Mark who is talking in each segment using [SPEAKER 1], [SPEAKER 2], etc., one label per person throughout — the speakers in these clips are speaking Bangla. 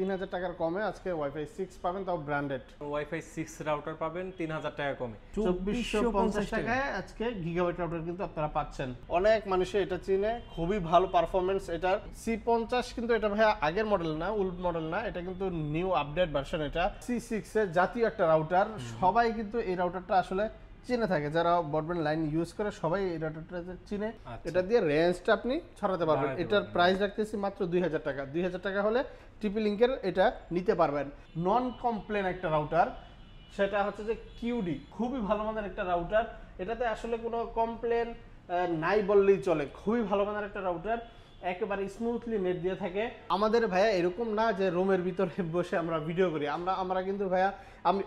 [SPEAKER 1] 3000 টাকার কমে আজকে ওয়াইফাই 6 পাবেন, তাও ব্র্যান্ডেড
[SPEAKER 2] ওয়াইফাই 6 রাউটার পাবেন 3000 টাকা কমে।
[SPEAKER 1] 2450 টাকায় আজকে গিগাবাইট রাউটার কিন্তু আপনারা পাচ্ছেন। অনেক মানুষে এটা চিনে, খুবই ভালো পারফরমেন্স এটার। C50 কিন্তু এটা ভাই আগের মডেল না, ওল্ড মডেল না, এটা কিন্তু নিউ আপডেট ভার্সন। এটা C6 এর জাতীয় একটা রাউটার। সবাই কিন্তু এই রাউটারটা আসলে চিনে থাকে, যারা ব্রডব্যান্ড লাইন ইউজ করে সবাই এই রাউটারটা চিনে। এটা দিয়ে রেঞ্জটা আপনি ছড়াতে পারবেন। এটার প্রাইস রাখতেছি মাত্র 2000 টাকা। 2000 টাকা হলে টিপি লিংকের এটা নিতে পারবেন। নন কমপ্লেন একটা রাউটার, সেটা হচ্ছে যে কিউডি, খুবই ভালো মানের একটা রাউটার। এটাতে আসলে কোনো কমপ্লেন নাই বললেই চলে, খুবই ভালো মানের একটা রাউটার, একেবারে স্মুথলি নেট দিয়ে থাকে। আমাদের ভাইয়া এরকম না যে রুমের ভিতরে বসে আমরা ভিডিও করি, আমরা কিন্তু ভাইয়া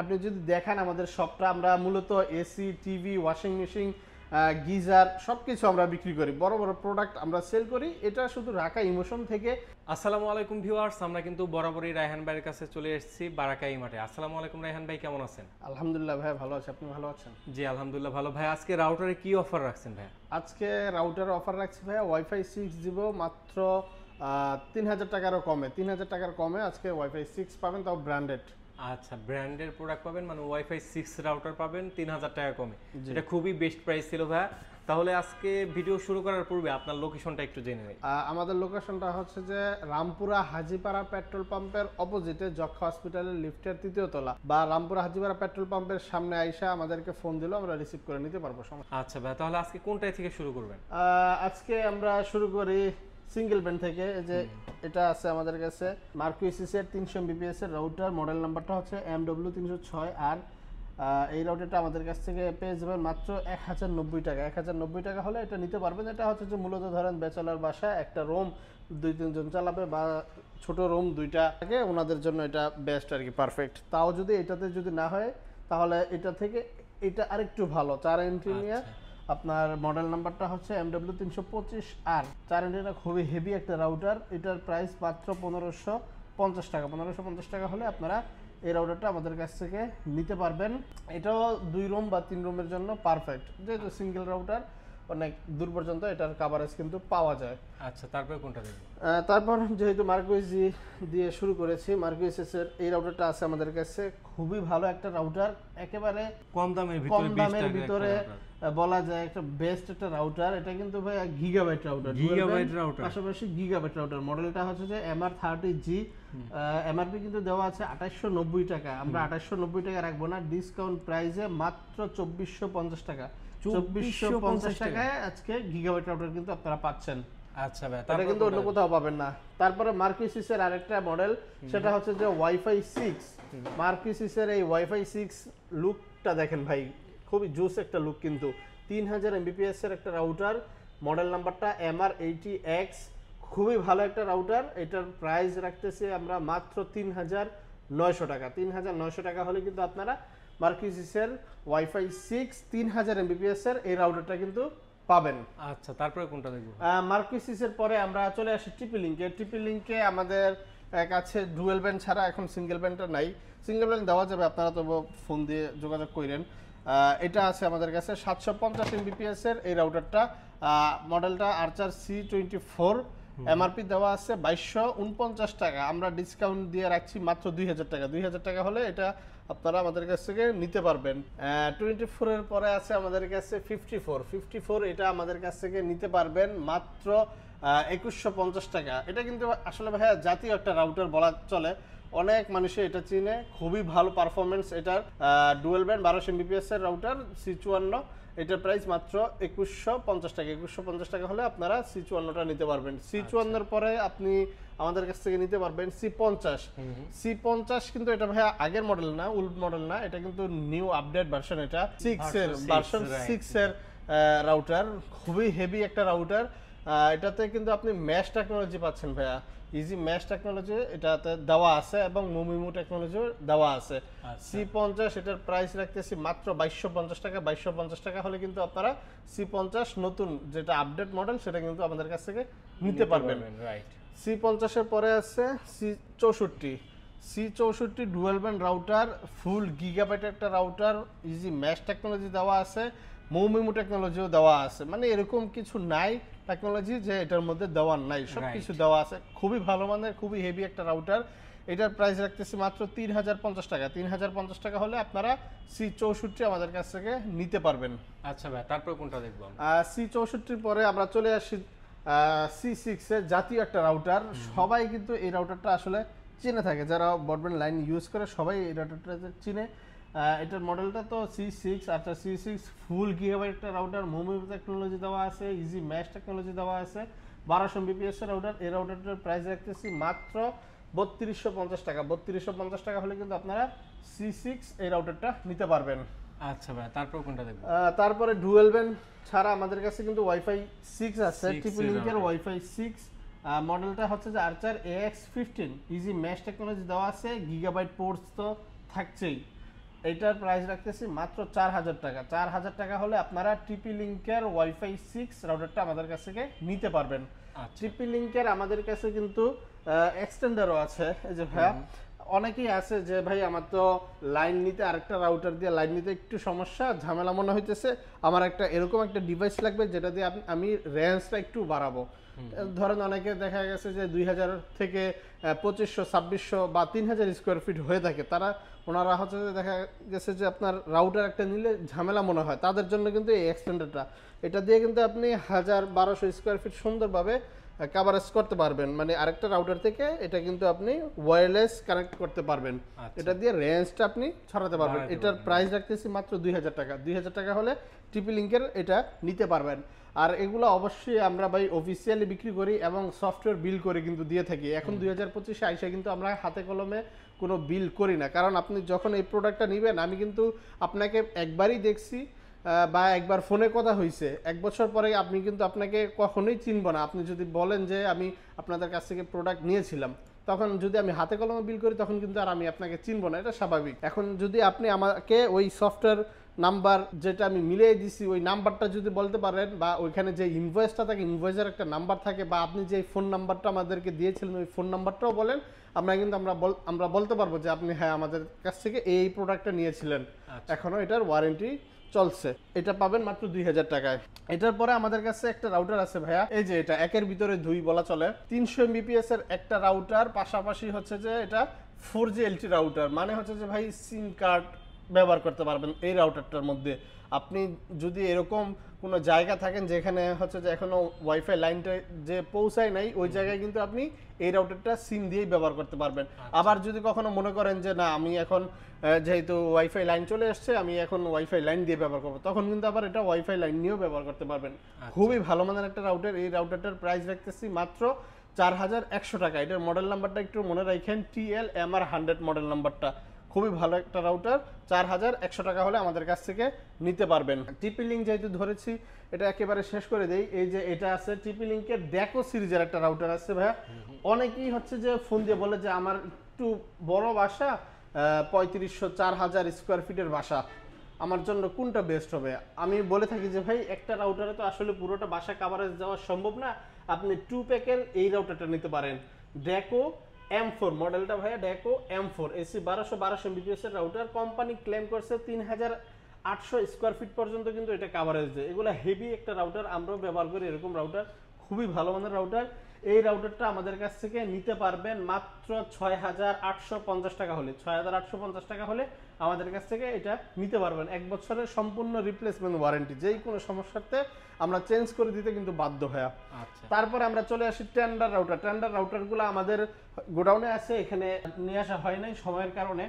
[SPEAKER 1] আপনি যদি দেখেন আমাদের শপটা, আমরা মূলত AC, TV, washing machine, geyser সবকিছু আমরা বিক্রি করি, বড় বড় প্রোডাক্ট আমরা সেল করি। এটা শুধু রাখা ইমোশন থেকে।
[SPEAKER 2] আসসালামু আলাইকুম ভিউয়ার্স, আমরা কিন্তু বরাবরই রায়হান ভাইয়ের কাছে চলে এসেছি বারাকাই মাঠে। আসসালামু আলাইকুম রায়হান ভাই, কেমন আছেন?
[SPEAKER 1] আলহামদুলিল্লাহ ভাই ভালো আছি, আপনি ভালো আছেন?
[SPEAKER 2] জি আলহামদুলিল্লাহ ভালো। ভাই আজকে রাউটারে কি অফার রাখছেন ভাই?
[SPEAKER 1] আজকে রাউটার অফার রাখছি ভাইয়া, ওয়াইফাই 6 দিব মাত্র 3000 টাকারও কমে। 3000 টাকার কমে আজকে ওয়াইফাই 6 পাবেন, তাও ব্র্যান্ডেড।
[SPEAKER 2] আচ্ছা, ব্র্যান্ডের প্রোডাক্ট পাবেন, মানে ওয়াইফাই 6 রাউটার পাবেন 3000 টাকা কমে। এটা খুবই বেস্ট প্রাইস ছিল ভাই। তাহলে আজকে ভিডিও শুরু করার পূর্বে আপনার লোকেশনটা একটু জেনে নেই।
[SPEAKER 1] আমাদের লোকেশনটা হচ্ছে যে রামপুরা হাজিপাড়া পেট্রোল পাম্পের অপোজিটে যক্ষা হসপিটালের লিফটের 3য় তলা, বা রামপুরা হাজিপাড়া পেট্রোল পাম্পের সামনে আইসা আমাদেরকে ফোন দিলেও আমরা রিসিভ করে নিতে পারবো।
[SPEAKER 2] আচ্ছা ভাই, তাহলে আজকে কোনটাই থেকে শুরু করবেন?
[SPEAKER 1] আজকে আমরা শুরু করি সিঙ্গেল ব্যান্ড থেকে। যে এটা আছে আমাদের কাছে মার্কুইসিস এর 300 Mbps এর রাউটার, মডেল নাম্বারটা হচ্ছে MW306। আর এই রাউটারটা আমাদের কাছ থেকে পেয়ে যাবেন মাত্র 1090 টাকা। 1090 টাকা হলে এটা নিতে পারবেন। এটা হচ্ছে যে মূলত ধরেন ব্যাচেলার বাসা, একটা রুম 2-3 জন চালাবে, বা ছোট রুম 2টা থাকে, ওনাদের জন্য এটা বেস্ট আর কি, পারফেক্ট। তাও যদি এটাতে যদি না হয় তাহলে এটা থেকে এটা আরেকটু ভালো, 4 এন্ট্রিনিয়া। আপনার মডেল নাম্বারটা হচ্ছে MW325 আর 4 এন্ট্রিনা, খুবই হেভি একটা রাউটার। এটার প্রাইস মাত্র 1550 টাকা। 1550 টাকা হলে আপনারা এই রাউটারটা আমাদের কাছ থেকে নিতে পারবেন। এটাও 2 রুম বা 3 রুমের জন্য পারফেক্ট, যেহেতু সিঙ্গেল রাউটার অনেক দূর পর্যন্ত এটার কভারেজ কিন্তু পাওয়া যায়।
[SPEAKER 2] আচ্ছা, তারপরে কোনটা দেখব?
[SPEAKER 1] তারপর যেহেতু মার্কুইজি দিয়ে শুরু করেছি, মার্কুইসের এই রাউটারটা আছে আমাদের কাছে, খুবই ভালো একটা রাউটার, একেবারে
[SPEAKER 2] কম দামের
[SPEAKER 1] ভিতরে বলা যায় একটা বেস্ট একটা রাউটার। এটা কিন্তু ভাই গিগাবাইট রাউটার, পাশাপাশি গিগাবাইট রাউটার। মডেলটা হচ্ছে যে MR30G। এমআরপি কিন্তু দেওয়া আছে 2890 টাকা। আমরা 2890 টাকা রাখবো না, ডিসকাউন্ট প্রাইসে মাত্র 2450 টাকা। 2450 টাকায় আজকে গিগাবাইট রাউটার কিন্তু আপনারা পাচ্ছেন।
[SPEAKER 2] আচ্ছা ভাই,
[SPEAKER 1] এটা কিন্তু অন্য কোথাও পাবেন না। তারপরে মার্কুইসিসের আরেকটা মডেল, সেটা হচ্ছে যে ওয়াইফাই 6। মার্কুইসিসের এই ওয়াইফাই 6 লুকটা দেখেন ভাই, খুবই জোস একটা লুক কিন্তু। 3000 Mbps এর একটা রাউটার, মডেল নাম্বারটা MR80X, খুবই ভালো একটা রাউটার। এটার প্রাইস রাখতেছি আমরা মাত্র 3900 টাকা। 3900 টাকা হলে কিন্তু আপনারা মার্কুইসিসের ওয়াইফাই 6 3000 Mbps এর এই রাউটারটা কিন্তু পাবেন।
[SPEAKER 2] আচ্ছা, তারপরে কোনটা দেখব?
[SPEAKER 1] মার্কুইসিসের পরে আমরা চলে আসি টিপি লিংকে। টিপি লিংকে আমাদের কাছে ডুয়েল ব্যান্ড ছাড়া এখন সিঙ্গেল ব্যান্ডটা নাই। সিঙ্গেল ব্যান্ড দেওয়া যাবে, আপনারা তো ফোন দিয়ে যোগাযোগ করেন। এটা আছে আমাদের কাছে 750 Mbps এর এই রাউটারটা, মডেলটা আর্চার C24। এমআরপি দেওয়া আছে 2249 টাকা। আমরা ডিসকাউন্ট দিয়ে রাখছি মাত্র 2000 টাকা। 2000 টাকা হলে এটা আপনারা আমাদের কাছ থেকে নিতে পারবেন। 24 এর পরে আছে আমাদের কাছে 54। এটা আমাদের কাছ থেকে নিতে পারবেন মাত্র 2150 টাকা। এটা কিন্তু আসলে ভাইয়া জাতীয় একটা রাউটার বলা চলে, অনেক মানুষে এটা চিনে, খুবই ভালো পারফরমেন্স এটার। ডুয়েল ব্যান্ড 1200 Mbps এর রাউটার C54। এটার প্রাইস মাত্র 2150 টাকা। 2150 টাকা হলে আপনারা C54টা নিতে পারবেন। C54 এর পরে আপনি আমাদের কাছ থেকে নিতে পারবেন C50। C50 কিন্তু এটা ভাই আগের মডেল না, ওল্ড মডেল না, এটা কিন্তু নিউ আপডেট ভার্সন। এটা 6 এর ভার্সন 6 এর রাউটার, খুবই হেভি একটা রাউটার। এটাতে কিন্তু আপনি ম্যাশ টেকনোলজি পাচ্ছেন ভাইয়া, ইজি ম্যাশ টেকনোলজি এটাতে দেওয়া আছে, এবং মুমিমু টেকনোলজিও দেওয়া আছে। C50 এটার প্রাইস রাখতেছি মাত্র 2250 টাকা। 2250 টাকা হলে কিন্তু আপনারা C50 নতুন যেটা আপডেট মডেল সেটা কিন্তু আমাদের কাছ থেকে নিতে পারবেন।
[SPEAKER 2] রাইট।
[SPEAKER 1] C50 এর পরে আছে C64 ডুয়াল ব্যান্ড রাউটার, ফুল গিগাবাইট একটা রাউটার, ইজি ম্যাশ টেকনোলজি দেওয়া আছে, মুমিমু টেকনোলজিও দেওয়া আছে। মানে এরকম কিছু নাই টেকনোলজি যে এটার মধ্যে দেওয়া নাই, সবকিছু দেওয়া আছে। খুবই ভালো মানের, খুবই হেভি একটা রাউটার। এটার প্রাইস রাখতেছি মাত্র 3050 টাকা। 3050 টাকা হলে আপনারা C64 আমাদের কাছ থেকে নিতে পারবেন।
[SPEAKER 2] আচ্ছা ভাই, তারপর কোনটা দেখবো আমরা?
[SPEAKER 1] C64 পরে আমরা চলে আসি C6 এর জাতীয় একটা রাউটার। সবাই কিন্তু এই রাউটারটা আসলে চিনে থাকে, যারা ব্রডব্যান্ড লাইন ইউজ করে সবাই এই রাউটারটা চিনে। এটার মডেলটা তো C6। আচ্ছা, C6 ফুল গিগাবাইট একটা রাউটার, মোমো টেকনোলজি দেওয়া আছে, ইজি ম্যাশ টেকনোলজি দেওয়া আছে, 1200 Mbps এর রাউটার। এই রাউটারটার প্রাইস রাখতেছি মাত্র 3250 টাকা। 3250 টাকা হলে কিন্তু আপনারা C6 এই রাউটারটা নিতে পারবেন।
[SPEAKER 2] আচ্ছা ভাই, তারপর কোনটা দেখবো?
[SPEAKER 1] তারপরে ডুয়েল ব্যান্ড ছাড়া আমাদের কাছে কিন্তু ওয়াইফাই 6 আছে,
[SPEAKER 2] 6
[SPEAKER 1] টিপি লিংকের ওয়াইফাই 6। মডেলটা হচ্ছে যে আর্চার AX15, ইজি ম্যাশ টেকনোলজি দেওয়া আছে, গিগাবাইট পোর্টস তো থাকছেই। এটার প্রাইস রাখতেছি মাত্র 4000 টাকা। 4000 টাকা হলে আপনারা টিপি লিংকের ওয়াইফাই 6 রাউটারটা আমাদের কাছ থেকে নিতে পারবেন। টিপি লিংকের আমাদের কাছে কিন্তু এক্সটেন্ডারও আছে। এই যে ভাইয়া, অনেকেই আছে যে ভাই আমার তো লাইন নিতে আরেকটা রাউটার দিয়ে লাইন নিতে একটু সমস্যা, ঝামেলা মনে হইতেছে, আমার একটা এরকম একটা ডিভাইস লাগবে যেটা দিয়ে আমি রেঞ্জটা একটু বাড়াবো। ধরেন অনেকে দেখা গেছে যে 2000 থেকে 2500, 2600 বা 3000 স্কোয়ার ফিট হয়ে থাকে, ওনারা হচ্ছে যে দেখা গেছে যে আপনার রাউটার একটা নিলে ঝামেলা মনে হয়, তাদের জন্য কিন্তু এই এক্সটেন্ডারটা, এটা দিয়ে কিন্তু আপনি 1000-1200 স্কোয়ার ফিট সুন্দরভাবে কভারেজ করতে পারবেন। মানে আরেকটা রাউটার থেকে এটা কিন্তু আপনি ওয়্যারলেস কানেক্ট করতে পারবেন। এটা দিয়ে রেঞ্জটা আপনি ছড়াতে পারবেন। এটার প্রাইস রাখতেছি মাত্র 2000 টাকা। 2000 টাকা হলে টিপি লিংকের এটা নিতে পারবেন। আর এগুলো অবশ্যই আমরা ভাই অফিসিয়ালি বিক্রি করি এবং সফটওয়্যার বিল করে কিন্তু দিয়ে থাকি। এখন 2025-এ আইসা কিন্তু আমরা হাতে কলমে কোনো বিল করি না, কারণ আপনি যখন এই প্রোডাক্টটা নেবেন, আমি কিন্তু আপনাকে একবারই দেখছি বা একবার ফোনে কথা হয়েছে, 1 বছর পরে আপনি কিন্তু আপনাকে কখনোই চিনব না। আপনি যদি বলেন যে আমি আপনাদের কাছ থেকে প্রোডাক্ট নিয়েছিলাম, তখন যদি আমি হাতে কলমে বিল করি তখন কিন্তু আর আমি আপনাকে চিনব না, এটা স্বাভাবিক। এখন যদি আপনি আমাকে ওই সফটওয়্যার নাম্বার যেটা আমি মিলিয়ে দিছি ওই নাম্বারটা যদি বলতে পারেন, বা ওইখানে যে ইনভয়েসটা থাকে, ইনভয়েসের একটা নাম্বার থাকে, বা আপনি যে ফোন নাম্বারটা আমাদেরকে দিয়েছিলেন ওই ফোন নাম্বারটাও বলেন, আমরা বলতে পারবো যে আপনি হ্যাঁ আমাদের কাছ থেকে এই প্রোডাক্টটা নিয়েছিলেন, এখনো এটার ওয়ারেন্টি চলছে। এটা পাবেন মাত্র 2000 টাকায়। এটার পরে আমাদের কাছে একটা রাউটার আছে ভাইয়া, এই যে এটা একের ভিতরে দুই বলা চলে, 300 Mbps এর একটা রাউটার, পাশাপাশি হচ্ছে যে এটা 4G LTE রাউটার। মানে হচ্ছে যে ভাই সিম কার্ড ব্যবহার করতে পারবেন এই রাউটারটার মধ্যে। আপনি যদি এরকম কোনো জায়গা থাকেন যেখানে হচ্ছে যে এখনো ওয়াইফাই লাইনটা যে পৌঁছায় নাই, ওই জায়গায় কিন্তু আপনি এই রাউটারটা সিম দিয়েই ব্যবহার করতে পারবেন। আবার যদি কখনো মনে করেন যে না আমি এখন যেহেতু ওয়াইফাই লাইন চলে আসছে, আমি এখন ওয়াইফাই লাইন দিয়ে ব্যবহার করবো, তখন কিন্তু আবার এটা ওয়াইফাই লাইন নিয়েও ব্যবহার করতে পারবেন। খুবই ভালো মানের একটা রাউটার। এই রাউটারটার প্রাইস রাখতেছি মাত্র 4100 টাকা। এটার মডেল নাম্বারটা একটু মনে রাখেন, TLMR100 মডেল নাম্বারটা। খুবই ভালো একটা রাউটার, 4100 টাকা হলে আমাদের কাছ থেকে নিতে পারবেন। টিপি লিংক যেহেতু ধরেছি, এটা একেবারে শেষ করে দেই। এই যে এটা আছে টিপি লিংকের ডেকো সিরিজের একটা রাউটার আছে ভাইয়া। অনেকেই হচ্ছে যে ফোন দিয়ে বলে যে আমার একটু বড় বাসা, 3500-4000 স্কোয়ার ফিটের বাসা, আমার জন্য কোনটা বেস্ট হবে। আমি বলে থাকি যে ভাই একটা রাউটারে তো আসলে পুরোটা বাসা কভারেজ দেওয়া সম্ভব না, আপনি 2 প্যাকের এই রাউটারটা নিতে পারেন। ডেকো M4 মডেলটা ভাইয়া, ডেকো M4 AC 1200 Mbps এর রাউটার। কোম্পানি ক্লেম করছে 3800 স্কোয়ার ফিট পর্যন্ত কিন্তু এটা কভারেজ দেয়। এগুলো হেভি একটা রাউটার, আমরাও ব্যবহার করি এরকম রাউটার, খুবই ভালো মানের রাউটার। এই রাউটারটা আমাদের কাছ থেকে নিতে পারবেন মাত্র 6850 টাকা হলে। 6850 টাকা হলে আমাদের কাছ থেকে এটা নিতে পারবেন। 1 বছরের সম্পূর্ণ রিপ্লেসমেন্ট ওয়ারেন্টি, যেই কোনো সমস্যাতে আমরা চেঞ্জ করে দিতে কিন্তু বাধ্য হয়ে। তারপরে আমরা চলে আসি টেন্ডার রাউটার। টেন্ডার রাউটারগুলো আমাদের গোডাউনে আছে, এখানে নিয়ে আসা হয় নাই সময়ের কারণে।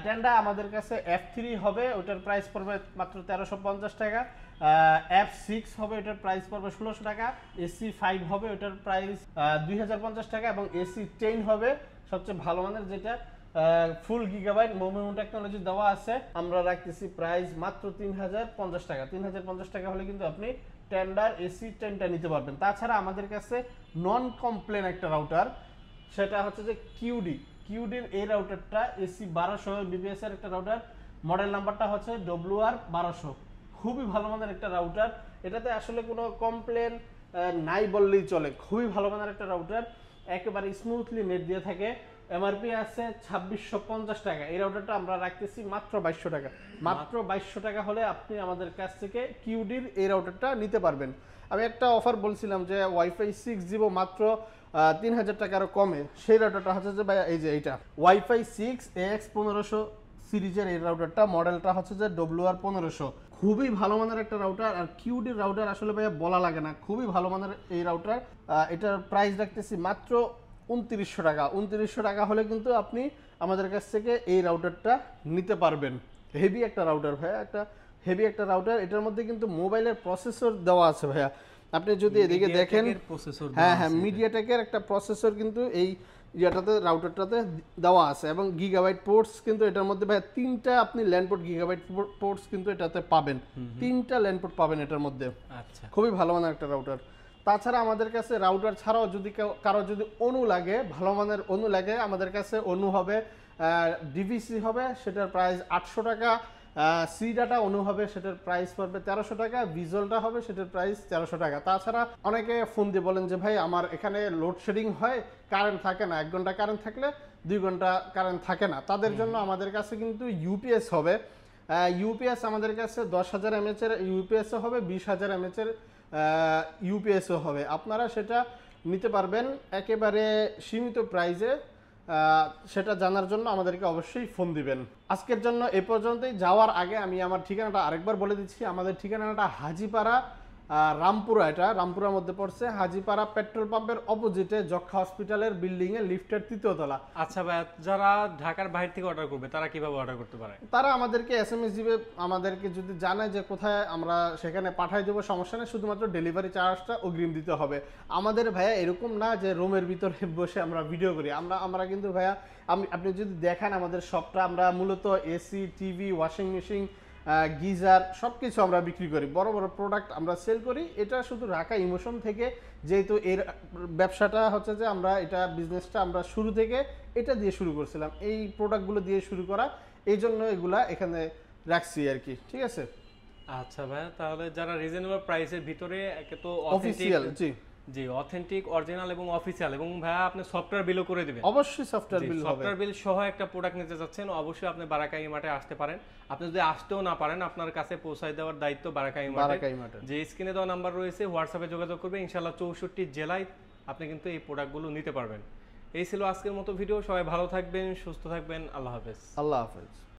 [SPEAKER 1] টেন্ডা আমাদের কাছে F3 হবে, ওটার প্রাইস পড়বে মাত্র 1350 টাকা। F6 হবে, ওটার প্রাইস পড়বে 1600 টাকা। AC5 হবে, ওটার প্রাইস 2050 টাকা। এবং AC10 হবে সবচেয়ে ভালো মানের, যেটা ফুল গিগাবাইট মোমো টেকনোলজি দেওয়া আছে। আমরা রাখতেছি প্রাইস মাত্র 3050 টাকা। 3050 টাকা হলে কিন্তু আপনি টেন্ডার AC10টা নিতে পারবেন। তাছাড়া আমাদের কাছে নন কমপ্লেন একটা রাউটার, সেটা হচ্ছে যে কিউডির এই রাউটারটা AC 1200 Mbps এর একটা রাউটার। মডেল নাম্বারটা হচ্ছে WR1200। খুবই ভালো মানের একটা রাউটার, এটাতে আসলে কোনো কমপ্লেন নাই বললেই চলে। খুবই ভালো মানের একটা রাউটার, একেবারে স্মুথলি নেট দিয়ে থাকে। MRP আছে 2650 টাকা। এই রাউটারটা আমরা রাখতেছি মাত্র 2200 টাকা। মাত্র 2200 টাকা হলে আপনি আমাদের কাছ থেকে কিউডির এই রাউটারটা নিতে পারবেন। আমি একটা অফার বলছিলাম যে ওয়াইফাই 6 দিব মাত্র 3000 টাকারও কমে, সেই রাউটারটা হচ্ছে যে ভাইয়া এই যে এইটা ওয়াইফাই 6 AX1500 সিরিজের এই রাউটারটা, মডেলটা হচ্ছে যে WR1500। খুবই ভালো মানের একটা রাউটার, আর কিউডি রাউটার আসলে ভাইয়া বলা লাগে না, খুবই ভালো মানের এই রাউটার। এটার প্রাইস রাখতেছি মাত্র 2900 টাকা। 2900 টাকা হলে কিন্তু আপনি আমাদের কাছ থেকে এই রাউটারটা নিতে পারবেন। হেভি একটা রাউটার ভাইয়া, একটা হেভি একটা রাউটার। এটার মধ্যে কিন্তু মোবাইলের প্রসেসর দেওয়া আছে ভাইয়া, আপনি যদি এদিকে দেখেন, হ্যাঁ হ্যাঁ মিডিয়াটেকের একটা প্রসেসর কিন্তু এই ইয়াটাতে রাউটারটাতে দেওয়া আছে, এবং গিগাবাইট পোর্টস কিন্তু এটার মধ্যে ভাই 3টা আপনি ল্যান্ড পোর্ট গিগাবাইট পোর্টস কিন্তু এটাতে পাবেন, 3টা ল্যান্ড পোর্ট পাবেন এটার মধ্যে।
[SPEAKER 2] আচ্ছা,
[SPEAKER 1] খুবই ভালো মানের একটা রাউটার। তাছাড়া আমাদের কাছে রাউটার ছাড়াও যদি কারো যদি অনু লাগে, ভালো মানের অনু লাগে, আমাদের কাছে অনু হবে, ডিভিসি হবে, সেটার প্রাইস 800 টাকা। সি ডাটা অনু হবে, সেটার প্রাইস পড়বে 1300 টাকা। ভিজুয়ালটা হবে, সেটার প্রাইস 1300 টাকা। তাছাড়া অনেকে ফোন দিয়ে বলেন যে ভাই আমার এখানে লোডশেডিং হয়, কারেন্ট থাকে না, 1 ঘন্টা কারেন্ট থাকলে 2 ঘন্টা কারেন্ট থাকে না, তাদের জন্য আমাদের কাছে কিন্তু ইউপিএস হবে। ইউপিএস আমাদের কাছে 10,000 mAh এর ইউপিএসও হবে, 20,000 mAh এর ইউপিএসও হবে। আপনারা সেটা নিতে পারবেন একেবারে সীমিত প্রাইসে। সেটা জানার জন্য আমাদেরকে অবশ্যই ফোন দিবেন। আজকের জন্য এ পর্যন্তই। যাওয়ার আগে আমি আমার ঠিকানাটা আরেকবার বলে দিচ্ছি। আমাদের ঠিকানাটা হাজিপাড়া, রামপুরা। এটা রামপুরার মধ্যে পড়ছে। হাজিপাড়া পেট্রোল পাম্পের অপোজিটে যক্ষা হসপিটালের বিল্ডিং এ লিফটের 3য় তলা।
[SPEAKER 2] আচ্ছা ভাই, যারা ঢাকার বাইরে থেকে অর্ডার করবে তারা কিভাবে অর্ডার করতে পারে?
[SPEAKER 1] তারা আমাদেরকে এসএমএস দিবে, আমাদেরকে যদি জানায় যে কোথায়, আমরা সেখানে পাঠিয়ে দেবো, সমস্যা নেই, শুধুমাত্র ডেলিভারি চার্জটা অগ্রিম দিতে হবে। আমাদের ভাইয়া এরকম না যে রুমের ভিতরে বসে আমরা ভিডিও করি, আমরা কিন্তু ভাইয়া আপনি যদি দেখেন আমাদের শপটা, আমরা মূলত AC, TV, washing machine, geyser সব কিছু আমরা বিক্রি করি, বড় বড় প্রোডাক্ট আমরা সেল করি। এটা শুধু রাখা ইমোশন থেকে, যেহেতু এর ব্যবসাটা হচ্ছে যে আমরা এটা বিজনেসটা আমরা শুরু থেকে এটা দিয়ে শুরু করছিলাম, এই প্রোডাক্টগুলো দিয়ে শুরু করা, এই জন্য এগুলা এখানে রাখছি আর কি। ঠিক আছে।
[SPEAKER 2] আচ্ছা ভাই, তাহলে যারা রিজনেবল প্রাইসের ভিতরে একে তো
[SPEAKER 1] অফিসিয়াল,
[SPEAKER 2] জি অথেন্টিক, অরিজিনাল এবং অফিসিয়াল, এবং ভাইয়া আপনি সফটওয়্যার বিলও করে দিবেন।
[SPEAKER 1] অবশ্যই সফটওয়্যার বিল হবে।
[SPEAKER 2] সফটওয়্যার বিল সহ একটা প্রোডাক্ট নিতে যাচ্ছেন, অবশ্যই আপনি বারাকাই মার্টে আসতে পারেন। আপনি যদি আসতেও না পারেন, আপনার কাছে পৌঁছায় দেওয়ার দায়িত্ব বারাকাই মার্টের। যে স্ক্রিনে দেওয়া নাম্বার রয়েছে, হোয়াটসঅ্যাপে যোগাযোগ করবে, ইনশাআল্লাহ 64 জেলায় আপনি কিন্তু এই প্রোডাক্টগুলো নিতে পারবেন। এই ছিল আজকের মতো ভিডিও। সবাই ভালো থাকবেন, সুস্থ থাকবেন। আল্লাহ হাফেজ।
[SPEAKER 1] আল্লাহ হাফেজ।